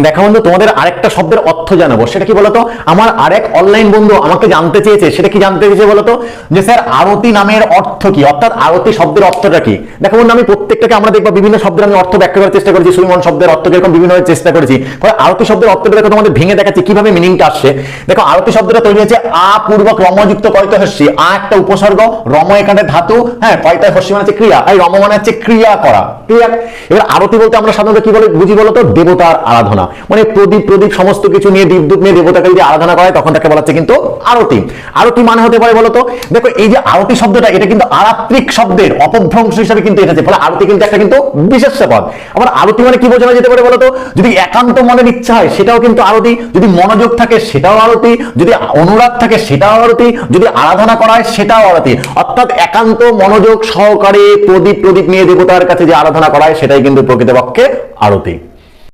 দেখো বন্ধু, তোমাদের আরেকটা শব্দের অর্থ জানাবো। সেটা কি বলতো? আমার আরেক অনলাইন বন্ধু আমাকে জানতে চেয়েছে। সেটা কি জানতে চেয়েছে বলতো? যে স্যার আরতি নামের অর্থ কি, অর্থাৎ আরতি শব্দের অর্থটা কি। দেখো বন্ধু, আমি প্রত্যেকটাকে আমরা দেখবো বিভিন্ন শব্দের আমি অর্থ ব্যাখ্যা করার চেষ্টা করেছি। সুইমন শব্দের অর্থ যেরকম বিভিন্নভাবে চেষ্টা করেছি, আরতি শব্দের অর্থটা দেখো তোমাদের ভেঙে দেখাচ্ছি কিভাবে মিনিংটা আসছে। দেখো, আরতি শব্দটা তৈরি হয়েছে আ পূর্বক রমযুক্ত কয়টা হস্যি। আ একটা উপসর্গ, রম এখানে ধাতু, হ্যাঁ, কয়টা হস্যি মানে হচ্ছে ক্রিয়া, এই রম মানে হচ্ছে ক্রিয়া করা। ক্লিয়ার? এবার আরতি বলতে আমরা সাধারণত কি বলে বুঝি বলতো? দেবতার আরাধনা, মানে প্রদীপ প্রদীপ সমস্ত কিছু নিয়ে দীপ নিয়ে দেবতাকে যদি আরাধনা করা হয় তখন তাকে বলা হচ্ছে কিন্তু আরতি। আরতি মানে হতে পারে বলতো, দেখো এই যে আরতি শব্দটা এটা কিন্তু আরাত্রিক শব্দের অপভ্রংশ হিসেবে কিন্তু এসেছে। ফলে আরতি কিন্তু একটা কিন্তু বিশেষ্য পদ। আবার আরতি মানে কি বোঝানো যেতে পারে বলতো? যদি একান্ত মনের ইচ্ছা হয় সেটাও কিন্তু আরতি, যদি মনোযোগ থাকে সেটাও আরতি, যদি অনুরাগ থাকে সেটাও আরতি, যদি আরাধনা করা হয় সেটাও আরতি। অর্থাৎ একান্ত মনোযোগ সহকারে প্রদীপ প্রদীপ নিয়ে দেবতার কাছে যে আরাধনা করা হয় সেটাই কিন্তু প্রকৃতপক্ষে আরতি।